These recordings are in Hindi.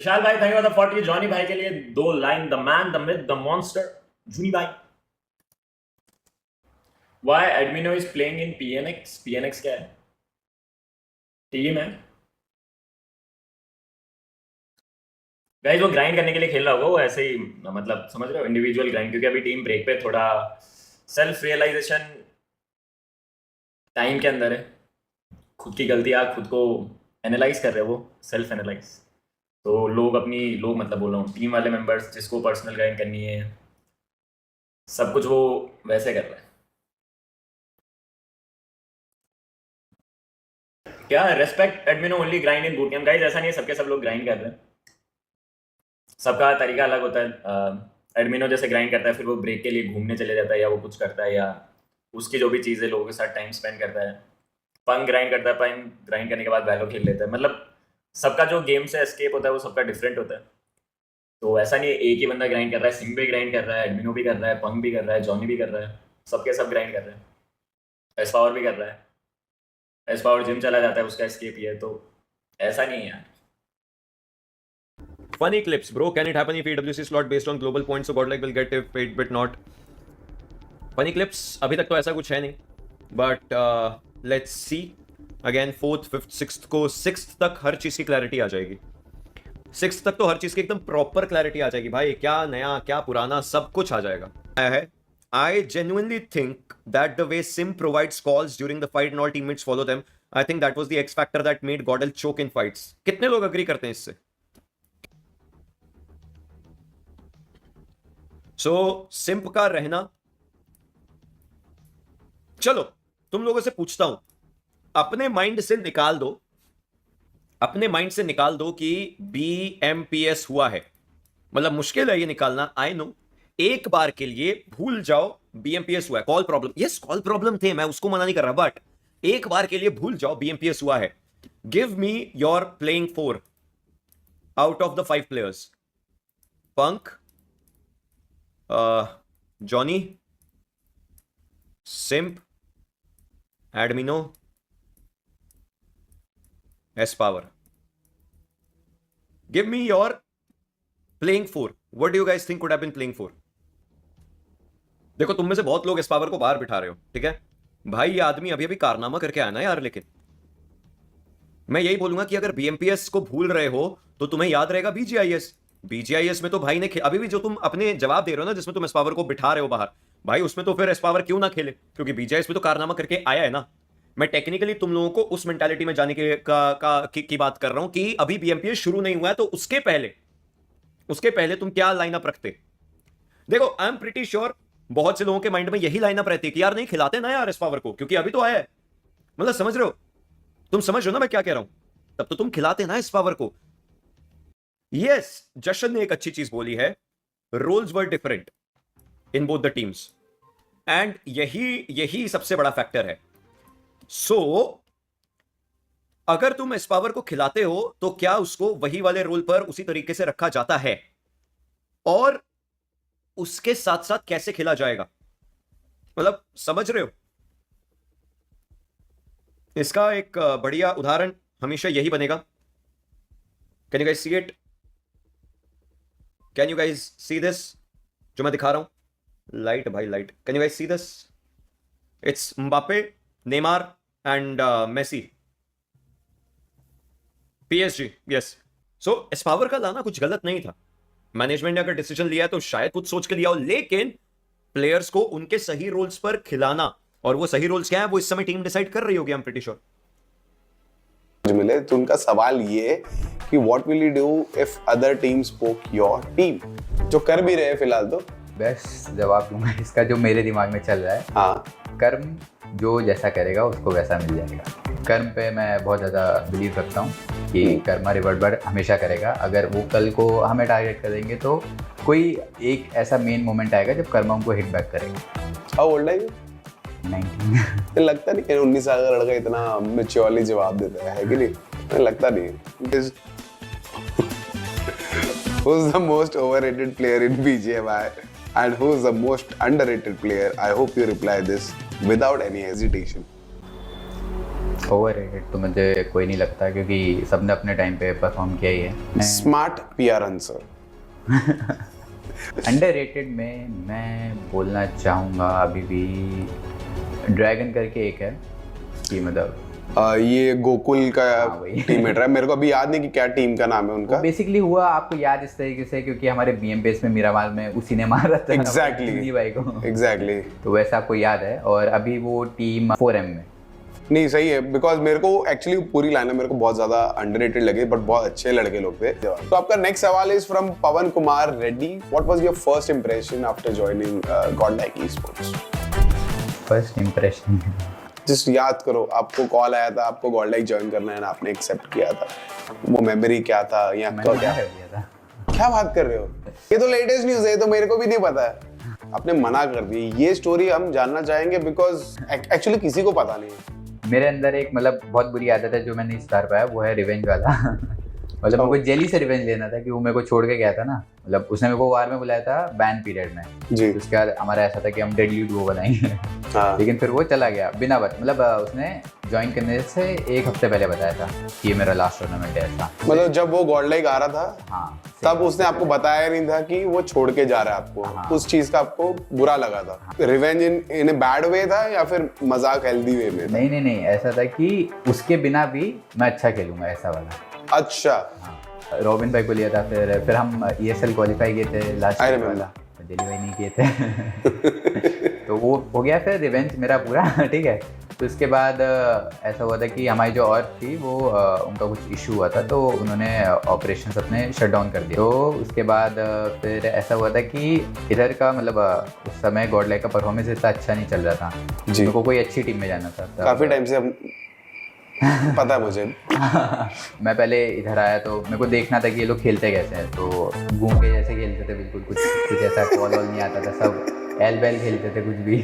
विशाल भाई thank you for the 40 Johnny भाई के लिए 2 line the man the myth the monster जूनी भाई व्हाई एडमिनो इज प्लेइंग इन पीएनएक्स क्या है टीम है गाइस वो ग्राइंड करने के लिए खेल रहा होगा वो ऐसे ही मतलब समझ रहे हो इंडिविजुअल ग्राइंड क्योंकि अभी टीम ब्रेक पे थोड़ा सेल्फ रियलाइजेशन टाइम के अंदर है खुद की गलतियां खुद को एनालाइज कर रहे हो वो सेल्फ एनालाइज तो लोग मतलब बोल रहा हूँ टीम वाले मेंबर्स जिसको पर्सनल ग्राइंड करनी है सब कुछ वो वैसे कर रहा है क्या रेस्पेक्ट एडमिनो ओनली ग्राइंड इन बूट कैंप गाइस ऐसा नहीं है सबके सब लोग ग्राइंड कर रहे हैं सबका तरीका अलग होता है एडमिनो जैसे ग्राइंड करता है फिर वो ब्रेक के लिए घूमने चले जाता है या वो कुछ करता है या उसकी जो भी चीज़ें लोगों के साथ टाइम स्पेंड करता है पंग ग्राइंड करता है पंग ग्राइंड करने के बाद वैलो खेल लेता है मतलब सबका जो गेम से एस्केप होता है वो सबका डिफरेंट होता है तो ऐसा नहीं है एक ही बंदा ग्राइंड कर रहा है सिंह भी ग्राइंड कर रहा है एडमिनो भी कर रहा है पंग भी कर रहा है जॉनी भी कर रहा है सबके सब ग्राइंड कर रहे हैं एस पावर भी कर रहा है एस पावर जिम चला जाता है उसका एस्केप ही है तो ऐसा नहीं है यार Funny clips, bro. Can it happen if EWC slot based on global points so Godlike will get if paid but not? Funny clips अभी तक तो ऐसा कुछ है नहीं but let's see again 4th 5th 6th को 6th तक हर चीज़ की क्लैरिटी आ जाएगी 6th तक तो हर चीज़ की एकदम प्रॉपर क्लैरिटी आ जाएगी भाई क्या नया क्या पुराना सब कुछ आ जाएगा है I genuinely think that the way Sim provides calls during the fight and all teammates follow them, I think that was the X factor that made Godel choke in fights. कितने लोग अग्री करते हैं इससे? सो सिंप का रहना चलो तुम लोगों से पूछता हूं अपने माइंड से निकाल दो कि BMPS हुआ है मतलब मुश्किल है ये निकालना आई नो एक बार के लिए भूल जाओ BMPS हुआ है call problem yes call problem थे मैं उसको मना नहीं कर रहा बट एक बार के लिए भूल जाओ BMPS हुआ है give me your playing 4 out of the 5 players punk Johnny, Simp, Admino, S Power. Give me your playing 4. What do you guys think could have been playing 4? देखो तुम में से बहुत लोग S Power को बाहर बिठा रहे हो ठीक है भाई ये आदमी अभी अभी कारनामा करके आया ना यार लेकिन मैं यही बोलूंगा कि अगर BMPS को भूल रहे हो तो तुम्हें याद रहेगा BGIS में तो भाई ने अभी भी जो तुम अपने जवाब दे रहे हो ना जिसमें तुम एस पावर को बिठा रहे हो बाहर भाई उसमें तो फिर एस पावर क्यों ना खेले क्योंकि BGIS में तो कारनामा करके आया है ना मैं टेक्निकली तुम लोगों को उस मेंटालिटी में जाने की बात कर रहा हूं कि अभी BMPS शुरू नहीं हुआ है तो उसके पहले तुम क्या लाइनअप रखते देखो आई एम प्रिटी श्योर बहुत से लोगों के माइंड में यही लाइनअप रहती है कि यार नहीं खिलाते ना यार एस पावर को क्योंकि अभी तो आया है मतलब समझ रहे हो तुम समझ रहे हो ना मैं क्या कह रहा हूं तब तो तुम खिलाते ना एस पावर को यस जशन ने एक अच्छी चीज बोली है roles were different in both the teams and यही सबसे बड़ा फैक्टर है सो अगर तुम एस पावर को खिलाते हो तो क्या उसको वही वाले रोल पर उसी तरीके से रखा जाता है और उसके साथ साथ कैसे खेला जाएगा मतलब समझ रहे हो इसका एक बढ़िया उदाहरण हमेशा यही बनेगा can you guys see it can you guys see this जो मैं दिखा रहा हूं लाइट भाई light can you guys see this it's Mbappe Neymar and Messi PSG yes so S power का लाना कुछ गलत नहीं था मैनेजमेंट ने अगर डिसीजन लिया है तो शायद कुछ सोच के लिया हो लेकिन प्लेयर्स को उनके सही रोल्स पर खिलाना और वो सही रोल्स क्या है वो इस समय टीम डिसाइड कर रही होगी आई एम प्रीटी श्योर मिले तो उनका सवाल ये कि what will you do if other team spoke your team जो कर भी रहे फिलहाल तो बेस्ट जवाब दूंगा इसका जो मेरे दिमाग में चल रहा है हाँ कर्म जो जैसा करेगा उसको वैसा मिल जाएगा कर्म पे मैं बहुत ज़्यादा बिलीव रखता हूँ कि कर्मा रिवर्ट हमेशा करेगा अगर वो कल को हमें टारगेट कर देंगे तो कोई एक ऐसा मेन मोमेंट आएगा जब कर्मा उनको हिट बैक करेगा हाउ ओल्ड आर यू 19 लगता नहीं 19 साल का लड़का इतना मैच्योरली जवाब देता है कि नहीं लगता नहीं who's the most overrated player in BGMI and who's the most underrated player I hope you reply this without any hesitation overrated तो मुझे कोई नहीं लगता, क्योंकि सबने अपने टाइम पे परफॉर्म किया ही है। Smart PR answer. अंडररेटेड में मैं बोलना चाहूँगा अभी भी ड्रैगन करके एक है कि मतलब ये गोकुल का वही। टीममेट है, मेरे को अभी याद नहीं कि क्या टीम का नाम है उनका। बेसिकली हुआ आपको याद इस तरीके से क्योंकि हमारे बीएम बेस में मीरामार में उसी ने मारा था Exactly. हिंदी भाई को, एग्जैक्टली। तो वैसा आपको याद है। और अभी वो टीम 4M में। नहीं सही है, बिकॉज मेरे को एक्चुअली पूरी लाइन मेरे को बहुत ज्यादा अंडररेटेड लगी, बट बहुत अच्छे लड़के लोग थे। तो आपका नेक्स्ट सवाल is from Pawan Kumar Reddy. What was your first impression after joining Godlike esports? First impression just याद करो, आपको कॉल आया था, आपको गॉडलाइक ज्वाइन करना है ना, आपने एक्सेप्ट किया था, वो मेमोरी क्या था या मैंने क्या? कर दिया था। क्या बात कर रहे हो? ये तो लेटेस्ट न्यूज़ है, तो मेरे को भी नहीं पता है। आपने मना कर दी। ये स्टोरी हम जानना चाहेंगे बिकॉज एक्चुअली किसी को पता नहीं है। मेरे अंदर एक मतलब बहुत बुरी आदत है जो मैं नहीं सुधार पाया, वो है रिवेंज वाला। मतलब मेरे को जेली से रिवेंज लेना था कि वो मेरे को छोड़ के गया था ना, मतलब उसने मेरे को वार में बुलाया था बैन पीरियड में जी। उसके बाद हमारा ऐसा था कि हम डेडली डुओ बनाएंगे। हाँ। लेकिन फिर वो चला गया बिना मतलब उसने ज्वाइन करने से एक हफ्ते पहले बताया था कि ये मेरा लास्ट टूर्नामेंट है ऐसा। मतलब जब वो गॉडलाइक आ रहा था हाँ, तब उसने आपको बताया नहीं था कि वो छोड़ के जा रहा है आपको। हाँ। उस चीज का आपको बुरा लगा था। Revenge in a bad way था या फिर मजाक हेल्दी वे में था? नहीं ऐसा था कि उसके बिना भी मैं अच्छा खेलूंगा ऐसा वाला। अच्छा। हाँ, रॉबिन भाई को लिया था, फिर हम ESL क्वालिफाई किए थे लास्ट I ईयर remember. वाला, दिल्ली भाई नहीं किए थे। तो वो हो गया फिर रिवेंज मेरा पूरा। ठीक है, तो उसके बाद ऐसा हुआ था कि हमारी जो और थी वो उनका कुछ इशू हुआ था, तो उन्होंने ऑपरेशंस अपने शट डाउन कर दिए। तो उसके बाद फिर ऐसा हुआ था कि इधर का मतलब उस समय गॉडलाइक का परफॉर्मेंस इतना अच्छा नहीं चल रहा था जी। मेरे को कोई अच्छी टीम में जाना था तब। काफी टाइम से हम पता है मुझे। मैं पहले इधर आया तो मेरे को देखना था कि ये लोग खेलते कैसे हैं, तो घूम के जैसे खेलते थे, बिल्कुल कुछ ऐसा कॉल वॉल नहीं आता था, सब एल बैल खेलते थे कुछ भी।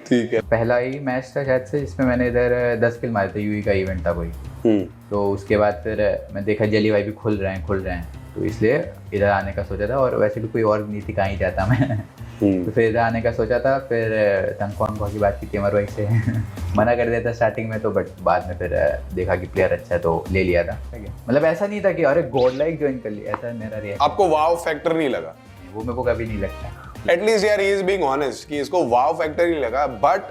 ठीक है। पहला ही मैच था शायद से जिसमें मैंने इधर 10 किल मारे थे, यूई का इवेंट था कोई। तो उसके बाद फिर मैं देखा जेली भाई भी खुल रहे हैं, तो इसलिए इधर आने का सोचा था। और वैसे भी कोई और नहीं थी, कहाँ ही जाता मैं। तो फिर इधर आने का सोचा था, फिर तंगफॉन की बात की थी अमर भाई से। मना कर दिया था स्टार्टिंग में तो, बट बाद में फिर देखा कि प्लेयर अच्छा है तो ले लिया था। मतलब ऐसा नहीं था कि अरे गॉडलाइक ज्वाइन कर लिया, ऐसा मेरा रिएक्शन। आपको वाव फैक्टर नहीं लगा? वो मेरे को कभी नहीं लगता। एटलीस्ट यार ही इज बीइंग ऑनेस्ट कि इसको वाव फैक्टर नहीं लगा। But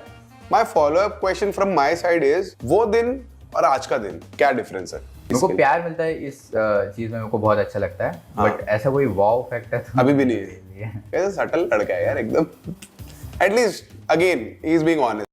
my follow up question from my side is, वो दिन और आज का दिन क्या डिफरेंस है? मेरे को प्यार मिलता है इस चीज में, मेरे को बहुत अच्छा लगता है। बट ऐसा कोई वाव फैक्टर अभी भी नहीं है। कैसे सटल लड़का है यार एकदम। At least again he is being honest.